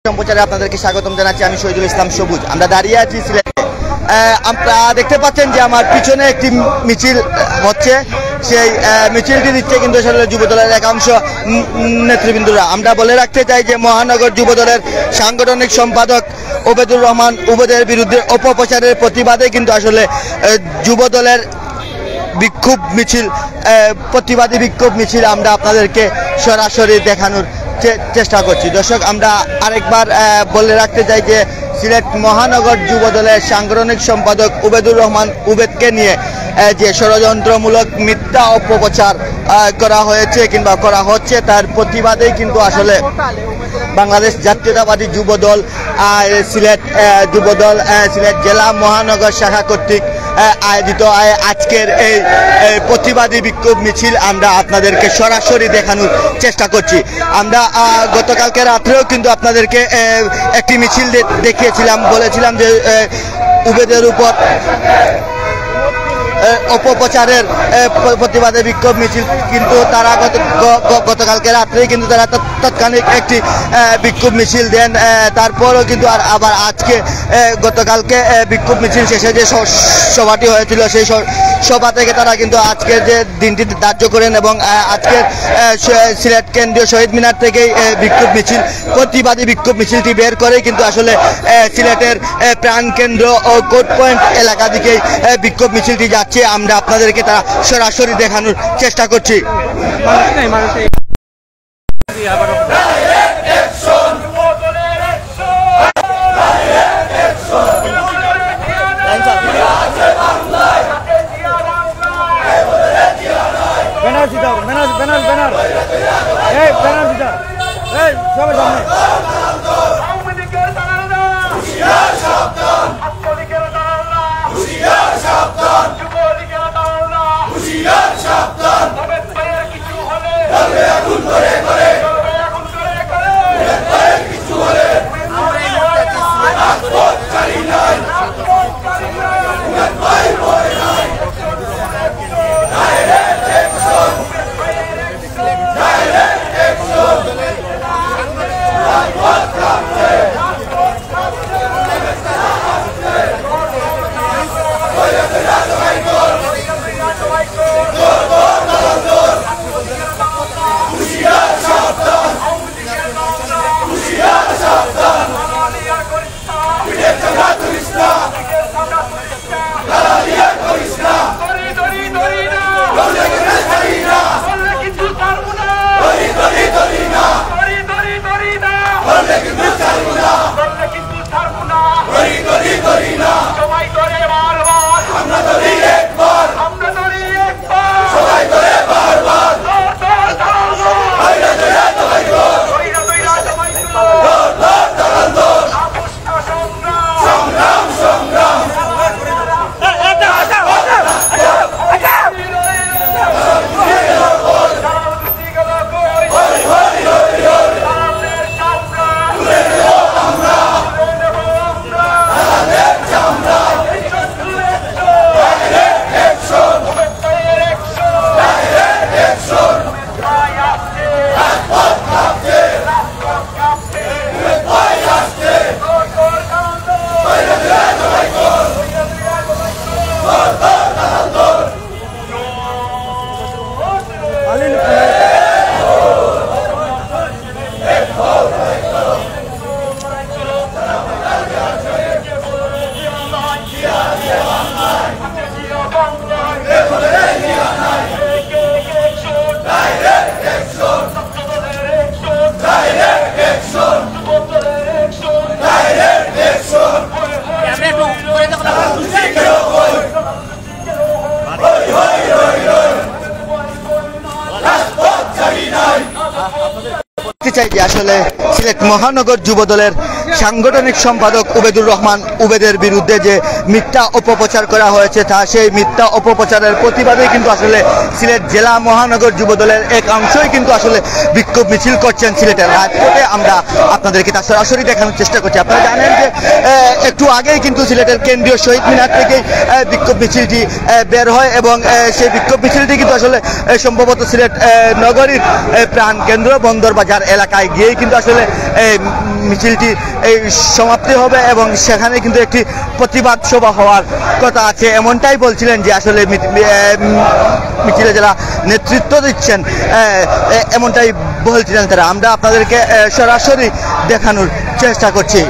সম্প্রচারে আপনাদেরকে স্বাগতম জানাচ্ছি। আমি শহীদুল ইসলাম সবুজ। আমরা দাঁড়িয়ে আছি সিলেটে। আপনারা দেখতে পাচ্ছেন যে আমার পিছনে একটি মিছিল হচ্ছে। সেই মিছিলটি দিচ্ছে কিন্তু আসলে যুবদলের একাংশ নেতৃবৃন্দরা। আমরা বলে রাখতে চাই যে মহানগর যুবদলের সাংগঠনিক সম্পাদক ওবেদুর রহমান উবেদের বিরুদ্ধে অপপ্রচারের প্রতিবাদে কিন্তু আসলে যুবদলের বিক্ষোভ মিছিল, প্রতিবাদী বিক্ষোভ মিছিল আমরা আপনাদেরকে সরাসরি দেখানোর চেষ্টা করছি। দর্শক, আমরা আরেকবার বলে রাখতে চাই যে সিলেট মহানগর যুবদলের সাংগঠনিক সম্পাদক ওবেদুর রহমান উবেদকে নিয়ে যে ষড়যন্ত্রমূলক মিথ্যা অপপ্রচার করা হয়েছে কিংবা করা হচ্ছে, তার প্রতিবাদেই কিন্তু আসলে বাংলাদেশ জাতীয়তাবাদী যুবদল সিলেট যুবদল সিলেট জেলা মহানগর শাখা কর্তৃক আয়োজিত আজকের এই প্রতিবাদী বিক্ষোভ মিছিল আমরা আপনাদেরকে সরাসরি দেখানোর চেষ্টা করছি। আমরা গতকালকে রাত্রেও কিন্তু আপনাদেরকে একটি মিছিল দেখিয়েছিলাম, বলেছিলাম যে উবেদের উপর অপপ্রচারের প্রতিবাদে বিক্ষোভ মিছিল, কিন্তু তারা গতকালকে রাত্রেই কিন্তু তারা তাৎক্ষণিক একটি বিক্ষোভ মিছিল দেন। তারপরও কিন্তু আবার আজকে গতকালকে বিক্ষোভ মিছিল শেষে যে সভাটি হয়েছিল সেই সভা থেকে তারা কিন্তু আজকের যে দিনটি ধার্য করেন এবং আজকের সিলেট কেন্দ্রীয় শহীদ মিনার থেকেই বিক্ষোভ মিছিল, প্রতিবাদী বিক্ষোভ মিছিলটি বের করে কিন্তু আসলে সিলেটের প্রাণকেন্দ্র ও কোর্ট পয়েন্ট এলাকা দিকেই বিক্ষোভ মিছিলটি যাচ্ছে। আমরা আপনাদেরকে তারা সরাসরি দেখানোর চেষ্টা করছি। আসলে সিলেট মহানগর যুবদলের সাংগঠনিক সম্পাদক ওবেদুর রহমান উবেদের বিরুদ্ধে যে মিথ্যা অপপ্রচার করা হয়েছে, তা সেই মিথ্যা অপপ্রচারের প্রতিবাদে কিন্তু আসলে সিলেট জেলা মহানগর যুবদলের এক অংশই কিন্তু আসলে বিক্ষোভ মিছিল করছেন সিলেটের রাজপথে। আমরা আপনাদেরকে তা সরাসরি দেখানোর চেষ্টা করছি। আপনারা জানেন যে একটু আগেই কিন্তু সিলেটের কেন্দ্রীয় শহীদ মিনার থেকে বিক্ষোভ মিছিলটি বের হয় এবং সেই বিক্ষোভ মিছিলটি কিন্তু আসলে সম্ভবত সিলেট নগরীর প্রাণ কেন্দ্র বন্দরবাজার এলাকায় গিয়েই কিন্তু আসলে এই মিছিলটি এই সমাপ্তি হবে এবং সেখানে কিন্তু একটি প্রতিবাদ সভা হওয়ার কথা আছে, এমনটাই বলছিলেন যে আসলে মিছিলে যারা নেতৃত্ব দিচ্ছেন এমনটাই বলছিলেন তারা। আমরা আপনাদেরকে সরাসরি দেখানোর চেষ্টা করছি।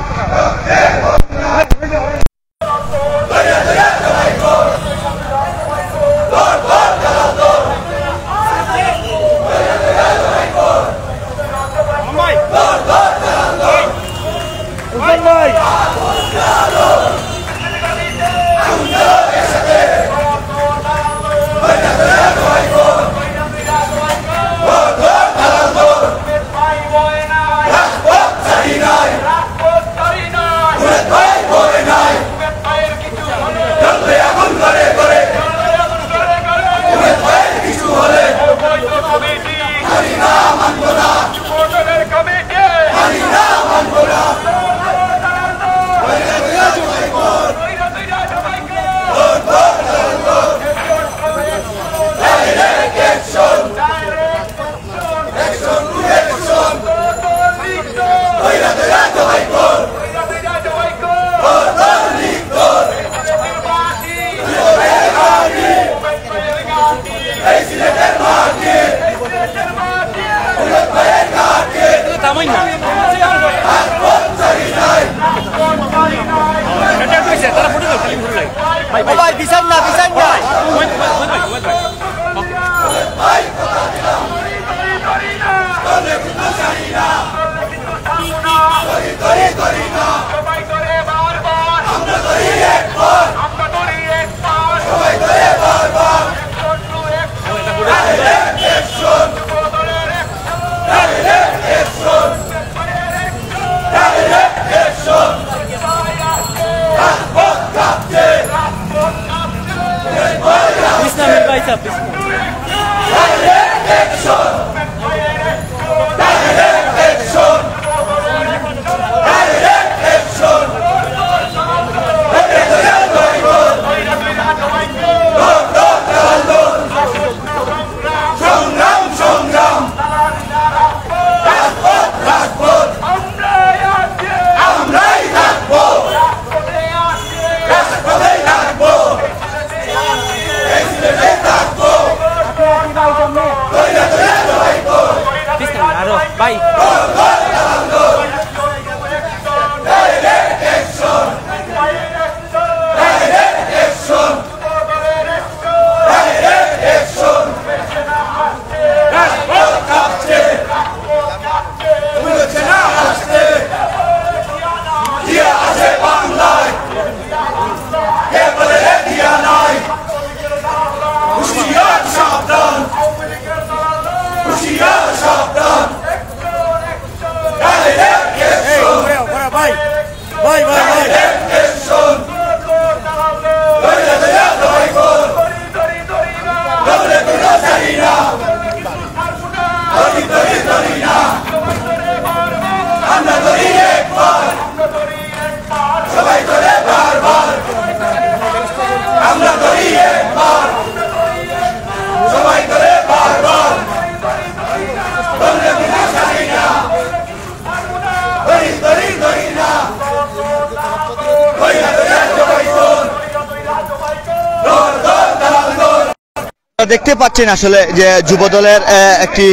দেখতে পাচ্ছেন আসলে যে যুবদলের একটি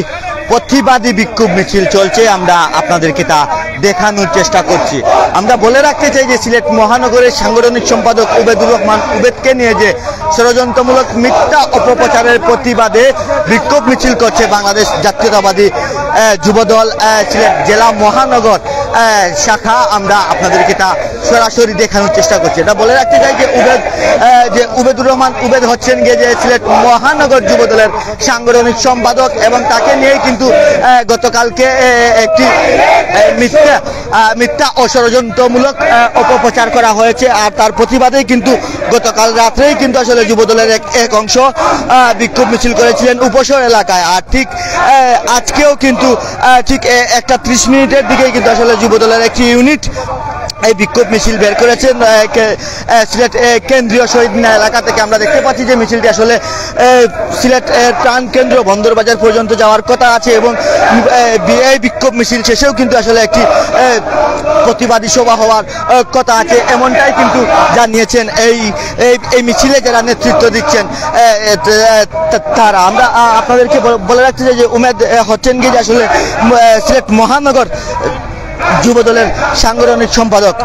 প্রতিবাদী বিক্ষোভ মিছিল চলছে, আমরা আপনাদেরকে তা দেখানোর চেষ্টা করছি। আমরা বলে রাখতে চাই যে সিলেট মহানগরের সাংগঠনিক সম্পাদক উবেদুর রহমান উবেদকে নিয়ে যে ষড়যন্ত্রমূলক মিথ্যা অপপ্রচারের প্রতিবাদে বিক্ষোভ মিছিল করছে বাংলাদেশ জাতীয়তাবাদী যুবদল সিলেট জেলা মহানগর শাখা, আমরা আপনাদেরকে তা সরাসরি দেখানোর চেষ্টা করছি। এটা বলে রাখতে চাই যে উবেদুর রহমান উবেদ হচ্ছেন গিয়ে যে সিলেট মহানগর যুবদলের সাংগঠনিক সম্পাদক এবং তাকে নিয়েই কিন্তু গতকালকে একটি মিথ্যা ও ষড়যন্ত্রমূলক অপপ্রচার করা হয়েছে। আর তার প্রতিবাদেই কিন্তু গতকাল রাত্রেই কিন্তু আসলে যুবদলের এক অংশ বিক্ষোভ মিছিল করেছিলেন উপশহর এলাকায়। আর ঠিক আজকেও কিন্তু ঠিক 1:30 দিকেই কিন্তু আসলে যুবদলের একটি ইউনিট এই বিক্ষোভ মিছিল বের করেছেন সিলেট কেন্দ্রীয় শহীদ মিনার এলাকা থেকে। আমরা দেখতে পাচ্ছি যে মিছিলটি আসলে সিলেট ত্রাণ কেন্দ্র বন্দরবাজার পর্যন্ত যাওয়ার কথা আছে এবং এই বিক্ষোভ মিছিল শেষেও কিন্তু আসলে একটি প্রতিবাদী সভা হওয়ার কথা আছে, এমনটাই কিন্তু জানিয়েছেন এই মিছিলে যারা নেতৃত্ব দিচ্ছেন তারা। আমরা আপনাদেরকে বলে রাখতে চাই যে উমেদ হচ্ছেন কি যে আসলে সিলেট মহানগর যুবদলের সাংগঠনিক সম্পাদক।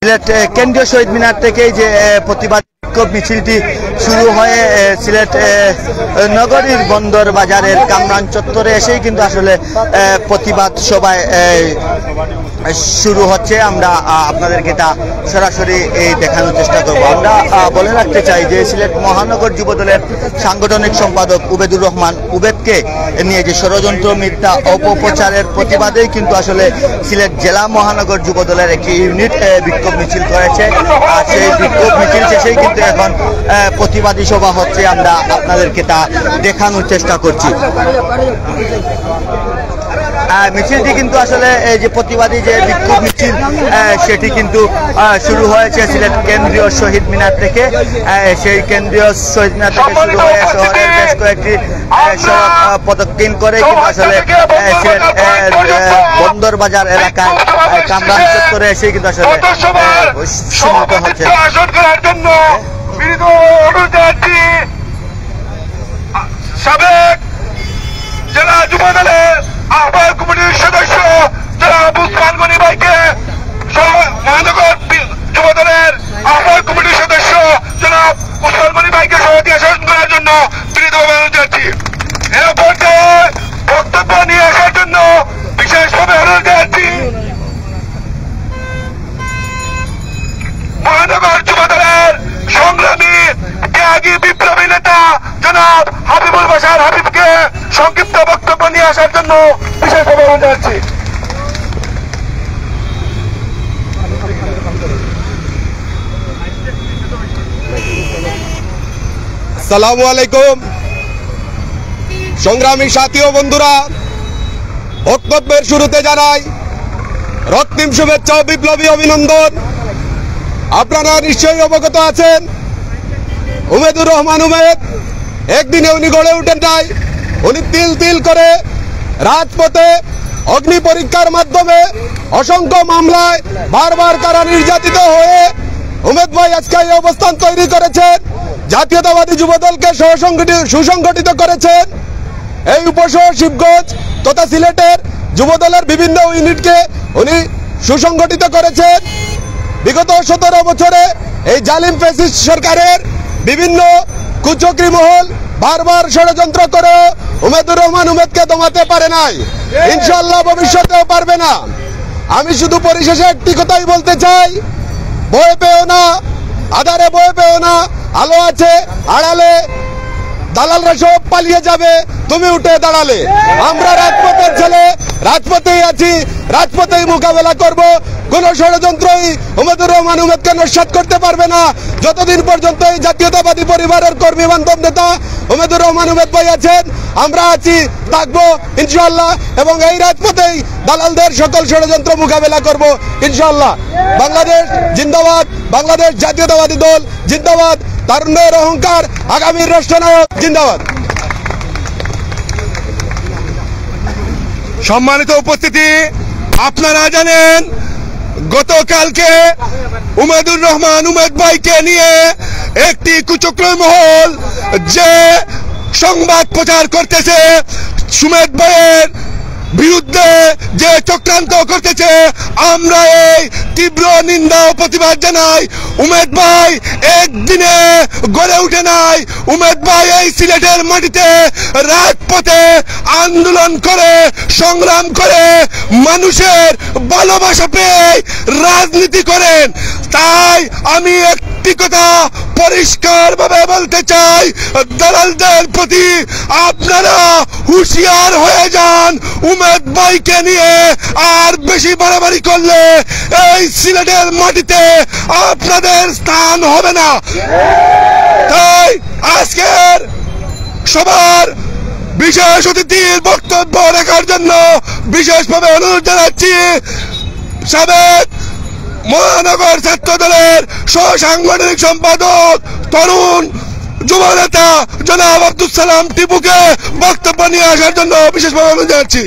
সিলেট কেন্দ্রীয় শহীদ মিনার থেকেই যে প্রতিবাদ বিক্ষোভ মিছিলটি শুরু হয়ে সিলেট নগরীর বন্দর বাজারের কামরান চত্বরে এসেই কিন্তু আসলে প্রতিবাদ সভায় শুরু হচ্ছে। আমরা আপনাদেরকে তা সরাসরি দেখানোর চেষ্টা করব। আমরা বলে রাখতে চাই যে সিলেট মহানগর যুবদলের সাংগঠনিক সম্পাদক উবেদুর রহমান উবেদকে নিয়ে যে ষড়যন্ত্র মিথ্যা অপপ্রচারের প্রতিবাদেই কিন্তু আসলে সিলেট জেলা মহানগর যুবদলের একটি ইউনিট বিক্ষোভ মিছিল করেছে। আর সেই বিক্ষোভ মিছিল শেষেই কিন্তু এখন প্রতিবাদী সভা হচ্ছে। আমরা আপনাদেরকে তা দেখানোর চেষ্টা করছি। মিছিলটি কিন্তু আসলে এই যে প্রতিবাদী যে বিক্ষোভ মিছিল সেটি কিন্তু শুরু হয়েছে সিলেট কেন্দ্রীয় শহীদ মিনার থেকে। সেই কেন্দ্রীয় শহীদ মিনার থেকে শুরু হয়ে শহরের বেশ কয়েকটি সড়ক প্রদক্ষিণ করে কিন্তু আসলে সিলেট বন্দর বাজার এলাকায় কামরান চত্বরে এসে কিন্তু আসলে সমাবেত হচ্ছে। সাবেক জেলা যুবদলের আহ্বায়ক কমিটির সদস্য যারা বুসমান গনি ভাইকে জানাচ্ছি। এ পর্যায়ে বক্তব্য নিয়ে আসার জন্য বিশেষভাবে অনুরোধ জানাচ্ছি মহানগর যুবদলের সংগ্রামী ত্যাগী বিপ্লবী নেতা জনাব হাবিবুল বাশার হাবিবকে সংক্ষিপ্ত বক্তব্য নিয়ে আসার জন্য বিশেষভাবে অনুরোধ জানাচ্ছি। আসসালামু আলাইকুম। সংগ্রামী সাথী ও বন্ধুরা, বক্তব্যের শুরুতে জানাই রক্তিম শুভেচ্ছা ও বিপ্লবী অভিনন্দন। আপনারা নিশ্চয়ই অবগত আছেন, উমেদুর রহমান উমেদ একদিনে উনি গড়ে উঠেন নাই। উনি তিল তিল করে রাজপথে অগ্নি পরীক্ষার মাধ্যমে অসংখ্য মামলায় বারবার কারা নির্যাতিত হয়ে উমেদ ভাই আজকে এই অবস্থান তৈরি করেছেন। জাতীয়তাবাদী যুবদলকে সুসংগঠিত করেছেন। এই উপশহর শিবগঞ্জ তথা সিলেটের যুবদলের বিভিন্ন ইউনিটকে উনি সুসংগঠিত করেছেন। বিগত 17 বছরে এই জালিম ফ্যাসিস্ট সরকারের বিভিন্ন কুচক্রী মহল বারবার ষড়যন্ত্র করে উমেদুর রহমান উমেদকে দমাতে পারে নাই, ইনশাআল্লাহ ভবিষ্যতেও পারবে না। আমি শুধু পরিশেষে একটি কথাই বলতে চাই, ভয় পেও না, আধারে ভয় পেও না, আলো আছে আড়ালে, দালালরা সব পালিয়ে যাবে, তুমি উঠে দাঁড়ালে। আমরা রাজপথের ছেলে, রাজপথেই আছি, রাজপথেই মোকাবেলা করব। কোন ষড়যন্ত্রই উমেদুর রহমান উমেদকে নস্যাৎ করতে পারবে না। যতদিন পর্যন্ত এই জাতীয়তাবাদী পরিবারের কর্মী বান্ধব নেতা উমেদুর রহমান উমেদ ভাই আছেন, আমরা আছি, থাকবো ইনশাআল্লাহ। এবং এই রাজপথেই দালালদের সকল ষড়যন্ত্র মোকাবেলা করব ইনশাআল্লাহ। বাংলাদেশ জিন্দাবাদ, বাংলাদেশ জাতীয়তাবাদী দল জিন্দাবাদ, তারুণ্যের অহংকার, আগামীর রাষ্ট্রনায়ক জিন্দাবাদ। সম্মানিত উপস্থিতি, আপনারা জানেন গতকালকে উমেদুর রহমান উমেদ ভাইকে নিয়ে একটি কুচক্রী মহল যে সংবাদ প্রচার করতেছে, সুমেদ ভাইয়ের বিরুদ্ধে যে চক্রান্ত করতেছে, আমরা এই তীব্র নিন্দা ও প্রতিবাদ জানাই। উমেদ ভাই একদিনে গড়ে উঠে নাই। উমেদ ভাই এই সিলেটের মাটিতে রাজপথে আন্দোলন করে সংগ্রাম করে মানুষের ভালোবাসা পেয়ে রাজনীতি করেন। তাই আমি একটি কথা পরিষ্কার ভাবে বলতে চাই, দালালদের প্রতি আপনারা হুঁশিয়ার হয়ে যান। উমেদ ভাইকে নিয়ে আর বেশি বাড়াবাড়ি করলে এই সিলেটের মাটিতে আপনাদের স্থান হবে না। তাই আজকের সবার বিশেষ অতিথির বক্তব্য রাখার জন্য বিশেষভাবে অনুরোধ জানাচ্ছি সাবেক মহানগর ছাত্র দলের সহসাংগঠনিক সম্পাদক তরুণ যুব নেতা জনাব আব্দুল সালাম টিপুকে বক্তব্য নিয়ে আসার জন্য বিশেষভাবে অনুরোধ জানাচ্ছি।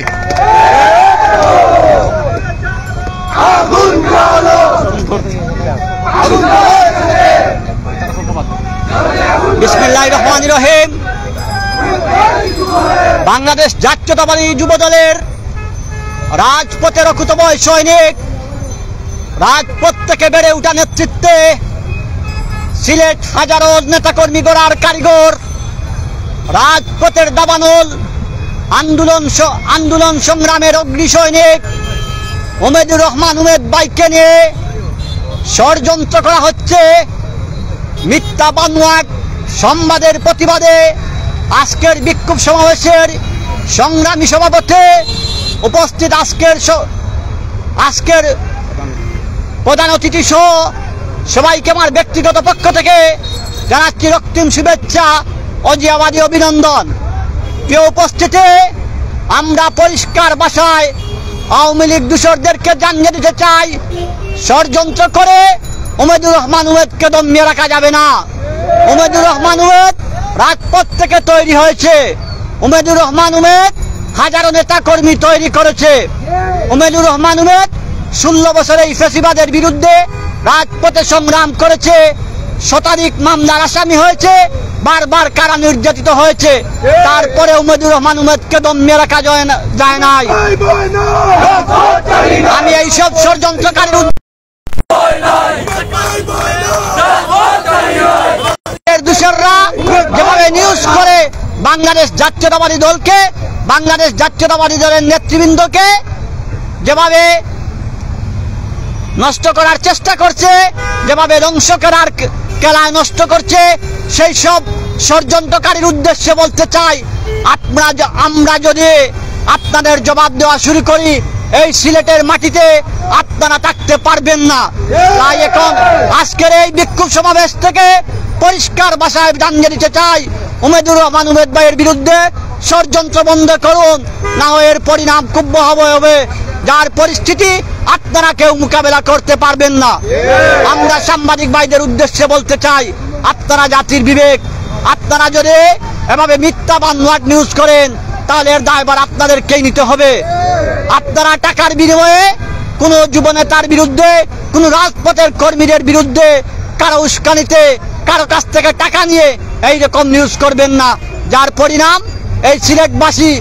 বিসমিল্লাহির রহমানির রহিম। বাংলাদেশ জাতীয়তাবাদী যুবদলের রাজপথের অকুতোভয় সৈনিক, রাজপথ থেকে বেড়ে ওঠা নেতৃত্বে সিলেট হাজারো নেতাকর্মী গড়ার কারিগর, রাজপথের দাবানল, আন্দোলন সংগ্রামের অগ্নি সৈনিক উমেদুর রহমান উমেদ ভাইকে নিয়ে ষড়যন্ত্র করা হচ্ছে। মিথ্যা বানোয়াট সংবাদের প্রতিবাদে আজকের বিক্ষোভ সমাবেশের সংগ্রামী সভাপতি উপস্থিত আজকের প্রধান অতিথি সহ সবাইকে আমার ব্যক্তিগত পক্ষ থেকে জানাচ্ছি রক্তিম শুভেচ্ছা ও জিয়াবাদী অভিনন্দন। প্রিয় উপস্থিতি, আমরা পরিষ্কার ভাষায় আওয়ামী লীগ দূষরদেরকে জানিয়ে দিতে চাই, ষড়যন্ত্র করে উমেদুর রহমান উমেদকে দমিয়ে রাখা যাবে না। উমেদুর রহমান উমেদ রাজপথ থেকে তৈরি হয়েছে। উমেদুর রহমান উমেদ হাজারো নেতা কর্মী তৈরি করেছে। উমেদুর রহমান উমেদ 16 বছরে এই ফ্যাসিবাদের বিরুদ্ধে রাজপথে সংগ্রাম করেছে। শতাধিক মামলার আসামি হয়েছে, বারবার কারা নির্যাতিত হয়েছে। তারপরে উমেদুর রহমান উমেদকে দমিয়ে রাখা যায় নাই। আমি এইসব ষড়যন্ত্রকারীর দূষররা যেভাবে নিউজ করে বাংলাদেশ জাতীয়তাবাদী দলকে, বাংলাদেশ জাতীয়তাবাদী দলের নেতৃবৃন্দকে যেভাবে নষ্ট করার চেষ্টা করছে, যেভাবে ধ্বংস করার খেলায় নষ্ট করছে, সেই সব ষড়যন্ত্রকারীর উদ্দেশ্যে বলতে চাই, আমরা যদি আপনাদের জবাব দেওয়া শুরু করি, এই সিলেটের মাটিতে আপনারা থাকতে পারবেন না। তাই এখন আজকের এই বিক্ষোভ সমাবেশ থেকে পরিষ্কার ভাষায় জানিয়ে দিতে চাই, উমেদুর রহমান উমেদ ভাইয়ের বিরুদ্ধে ষড়যন্ত্র বন্ধ করুন, না হয় এর পরিণাম খুব ভয়াবহ হবে, যার পরিস্থিতি আপনারা কেউ মোকাবেলা করতে পারবেন না। আমরা সাংবাদিক ভাইদের উদ্দেশ্যে বলতে চাই, আপনারা জাতির বিবেক, আপনারা যদি এভাবে মিথ্যা বানোয়াট নিউজ করেন তাহলে এর দায়ভার আপনাদেরকেই নিতে হবে। আপনারা টাকার বিনিময়ে কোনো যুবনেতার বিরুদ্ধে, কোনো রাজপথের কর্মীদের বিরুদ্ধে কারো উস্কানিতে, কারো কাছ থেকে টাকা নিয়ে এইরকম নিউজ করবেন না, যার পরিণাম এই সিলেটবাসী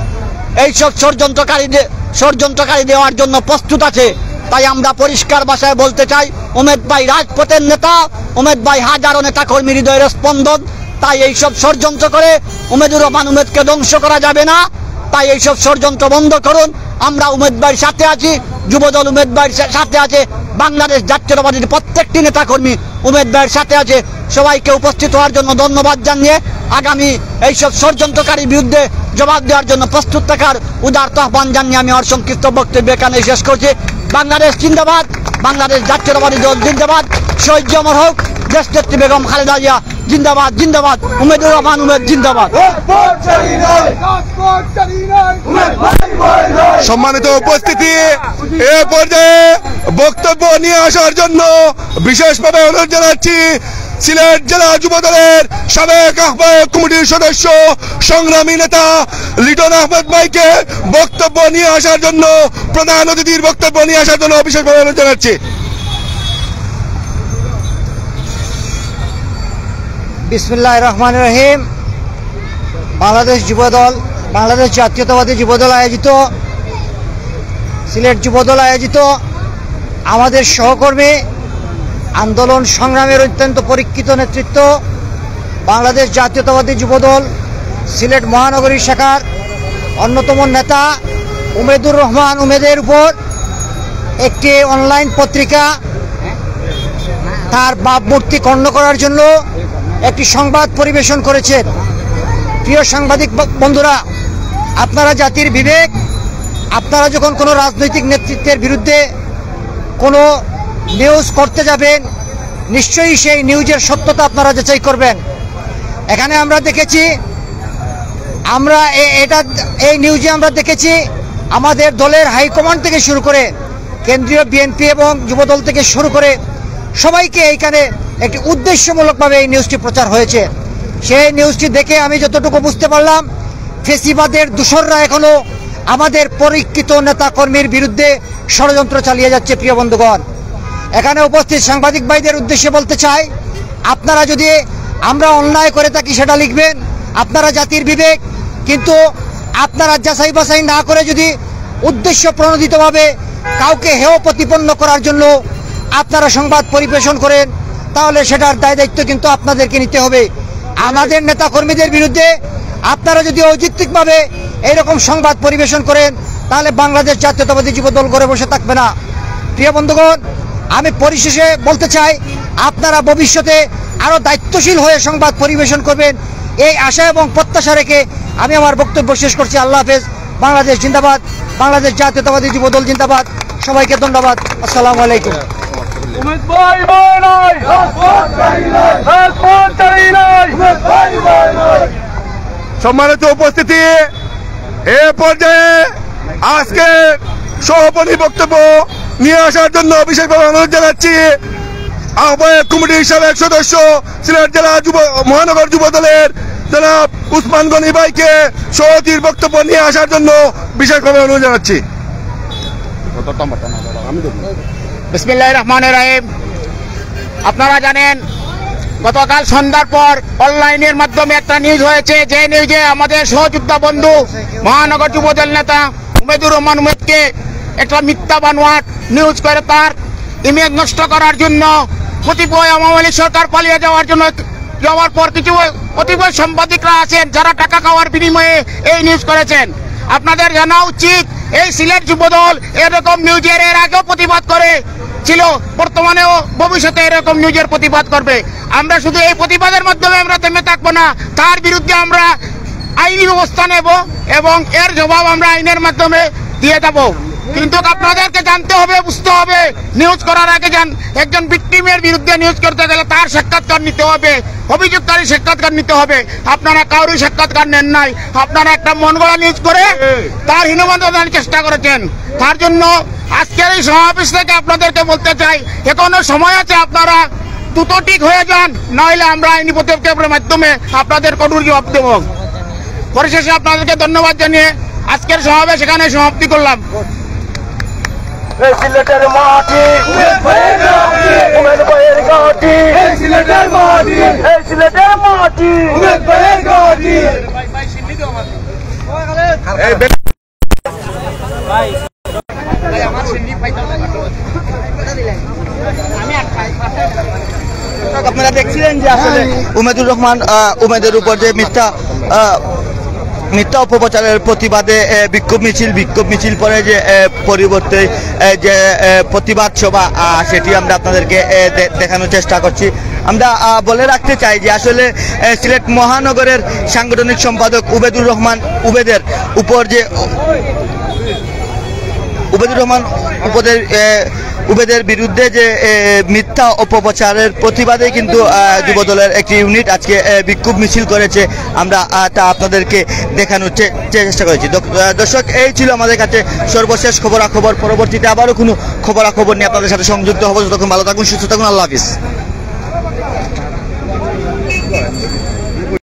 এইসব ষড়যন্ত্রকারী দেওয়ার জন্য প্রস্তুত আছে। তাই আমরা পরিষ্কার ভাষায় বলতে চাই, উমেদ ভাই রাজপথের নেতা, উমেদ ভাই হাজারো নেতা কর্মী হৃদয়ের স্পন্দন। তাই এইসব ষড়যন্ত্র করে উমেদুর রহমান উমেদকে ধ্বংস করা যাবে না। তাই এইসব ষড়যন্ত্র বন্ধ করুন। আমরা উমেদ ভাইয়ের সাথে আছি, যুবদল উমেদ ভাইয়ের সাথে আছে, বাংলাদেশ জাতীয়তাবাদীর প্রত্যেকটি নেতাকর্মী উমেদ ভাইয়ের সাথে আছে। সবাইকে উপস্থিত হওয়ার জন্য ধন্যবাদ জানিয়ে আগামী এইসব ষড়যন্ত্রকারীর বিরুদ্ধে জবাব দেওয়ার জন্য প্রস্তুত থাকার উদারত আহ্বান জানিয়ে আমি আমার সংক্ষিপ্ত বক্তব্য এখানে শেষ করছি। বাংলাদেশ জিন্দাবাদ, বাংলাদেশ জাতীয়তাবাদী দল জিন্দাবাদ, শহীদ অমর হোক দেশনেত্রী বেগম খালেদা জিয়া জিন্দাবাদ, জিন্দাবাদ, উমেদুর রহমান উমেদ জিন্দাবাদ। সম্মানিত উপস্থিতি, এ পর্যায়ে বক্তব্য নিয়ে আসার জন্য বিশেষভাবে অনুরোধ জানাচ্ছি সিলেট জেলা যুবদলের সাবেক আহ্বায়ক কমিটির সদস্য সংগ্রামী নেতা লিটন আহমেদ ভাইকে বক্তব্য নিয়ে আসার জন্য, প্রধান অতিথির বক্তব্য নিয়ে আসার জন্য বিশেষভাবে অনুরোধ জানাচ্ছি। বিসমিল্লাহির রহমানির রহিম। বাংলাদেশ যুবদল, বাংলাদেশ জাতীয়তাবাদী যুবদল আয়োজিত, সিলেট যুবদল আয়োজিত আমাদের সহকর্মী, আন্দোলন সংগ্রামের অত্যন্ত পরীক্ষিত নেতৃত্ব, বাংলাদেশ জাতীয়তাবাদী যুবদল সিলেট মহানগরী শাখার অন্যতম নেতা উমেদুর রহমান উমেদের উপর একটি অনলাইন পত্রিকা তার ভাবমূর্তি খণ্ড করার জন্য একটি সংবাদ পরিবেশন করেছেন। প্রিয় সাংবাদিক বন্ধুরা, আপনারা জাতির বিবেক, আপনারা যখন কোনো রাজনৈতিক নেতৃত্বের বিরুদ্ধে কোনো নিউজ করতে যাবেন, নিশ্চয়ই সেই নিউজের সত্যতা আপনারা যাচাই করবেন। এখানে আমরা দেখেছি, এই নিউজে আমরা দেখেছি আমাদের দলের হাইকমান্ড থেকে শুরু করে কেন্দ্রীয় বিএনপি এবং যুবদল থেকে শুরু করে সবাইকে এইখানে একটি উদ্দেশ্যমূলকভাবে এই নিউজটি প্রচার হয়েছে। সেই নিউজটি দেখে আমি যতটুকু বুঝতে পারলাম, ফেসিবাদের দূষররা এখনো আমাদের পরীক্ষিত নেতা কর্মীর বিরুদ্ধে ষড়যন্ত্র চালিয়ে যাচ্ছে। প্রিয় বন্ধুগণ, এখানে উপস্থিত সাংবাদিক ভাইদের উদ্দেশ্যে বলতে চাই, আপনারা যদি আমরা অন্যায় করে থাকি সেটা লিখবেন, আপনারা জাতির বিবেক, কিন্তু আপনারা যাচাই বাছাই না করে যদি উদ্দেশ্য প্রণোদিতভাবে কাউকে হেয় প্রতিপন্ন করার জন্য আপনারা সংবাদ পরিবেশন করেন, তাহলে সেটার দায় দায়িত্ব কিন্তু আপনাদেরকে নিতে হবে। আমাদের নেতা কর্মীদের বিরুদ্ধে আপনারা যদি অযৌক্তিকভাবে এইরকম সংবাদ পরিবেশন করেন, তাহলে বাংলাদেশ জাতীয়তাবাদী যুবদল ঘরে বসে থাকবে না। প্রিয় বন্ধুগণ, আমি পরিশেষে বলতে চাই, আপনারা ভবিষ্যতে আরো দায়িত্বশীল হয়ে সংবাদ পরিবেশন করবেন, এই আশা এবং প্রত্যাশা রেখে আমি আমার বক্তব্য শেষ করছি। আল্লাহ হাফেজ। বাংলাদেশ জিন্দাবাদ, বাংলাদেশ জাতীয়তাবাদী যুবদল জিন্দাবাদ। সবাইকে ধন্যবাদ। আসসালামু আলাইকুম। সম্মানিত উপস্থিতি, এ পর্যায়ে আজকে সভাপতি বক্তব্য নিয়ে আসার জন্য বিশেষভাবে অনুরোধ জানাচ্ছি আহ্বায়ক কমিটির সাবেক সদস্য সিলেট জেলা মহানগর যুবদলের জনাব উসমান গনি ভাইকে সভাপতির বক্তব্য নিয়ে আসার জন্য বিশেষভাবে অনুরোধ জানাচ্ছি। বিসমিল্লাহির রহমানির রহিম। আপনারা জানেন, গতকাল সন্ধ্যার পর অনলাইনের মাধ্যমে একটা নিউজ হয়েছে, যে নিউজে আমাদের সহযোদ্ধা বন্ধু মহানগর যুবদল নেতা উমেদুর রহমান উমেদকে একটা মিথ্যা বানোয়াট নিউজ করে তার ইমেজ নষ্ট করার জন্য কতিপয় আওয়ামী লীগ সরকার পালিয়ে যাওয়ার পর কিছু কতিপয় সাংবাদিকরা আছেন যারা টাকা খাওয়ার বিনিময়ে এই নিউজ করেছেন। আপনাদের জানা উচিত এই সিলেট যুবদল এরকম নিউজের এর আগেও প্রতিবাদ করে ছিল, বর্তমানেও ভবিষ্যতে এরকম নিউজের প্রতিবাদ করবে। আমরা শুধু এই প্রতিবাদের মাধ্যমে আমরা থেমে থাকবো না, তার বিরুদ্ধে আমরা আইনি ব্যবস্থা নেব এবং এর জবাব আমরা আইনের মাধ্যমে দিয়ে দেব। কিন্তু আপনাদেরকে জানতে হবে, বুঝতে হবে, নিউজ করার আগে একজন ভিকটিমের বিরুদ্ধে নিউজ করতে গেলে তার সাক্ষাৎকার নিতে হবে, অভিযোগকারী সাক্ষাৎকার নিতে হবে। আপনারা কারোর সাক্ষাৎকার নেন নাই, আপনারা একটা মন গড়া নিউজ করে তার হীনবন্ধ দেওয়ার চেষ্টা করেছেন। তার জন্য আজকের এই সমাবেশ থেকে আপনাদেরকে বলতে চাই, এখনো সময় আছে, আপনারা দ্রুত ঠিক হয়ে যান, নইলে আমরা আইনি পদক্ষেপের মাধ্যমে আপনাদের কঠোর জবাব দেব। পরিশেষে আপনাদেরকে ধন্যবাদ জানিয়ে আজকের সমাবেশ এখানে সমাপ্তি করলাম। সিলেটের মাটি সিলেটের মাটি সিলেটের মাটি আপনারা দেখছিলেন যে আসলে উমেদুর রহমান উমেদের উপর যে মিথ্যা অপপ্রচারের প্রতিবাদে বিক্ষোভ মিছিল পরে যে পরিবর্তে যে প্রতিবাদ সভা, সেটি আমরা আপনাদেরকে দেখানোর চেষ্টা করছি। আমরা বলে রাখতে চাই যে আসলে সিলেট মহানগরের সাংগঠনিক সম্পাদক উবেদুর রহমান উবেদের বিরুদ্ধে যে মিথ্যা অপপ্রচারের প্রতিবাদে কিন্তু যুবদলের একটি ইউনিট আজকে বিক্ষোভ মিছিল করেছে। আমরা তা আপনাদেরকে দেখানোর চেষ্টা করেছি। দর্শক, এই ছিল আমাদের কাছে সর্বশেষ খবরাখবর। পরবর্তীতে আবারও কোনো খবরাখবর নিয়ে আপনাদের সাথে সংযুক্ত হবো। যতক্ষণ ভালো থাকুন, সুস্থ থাকুন, আল্লাহ হাফিজ।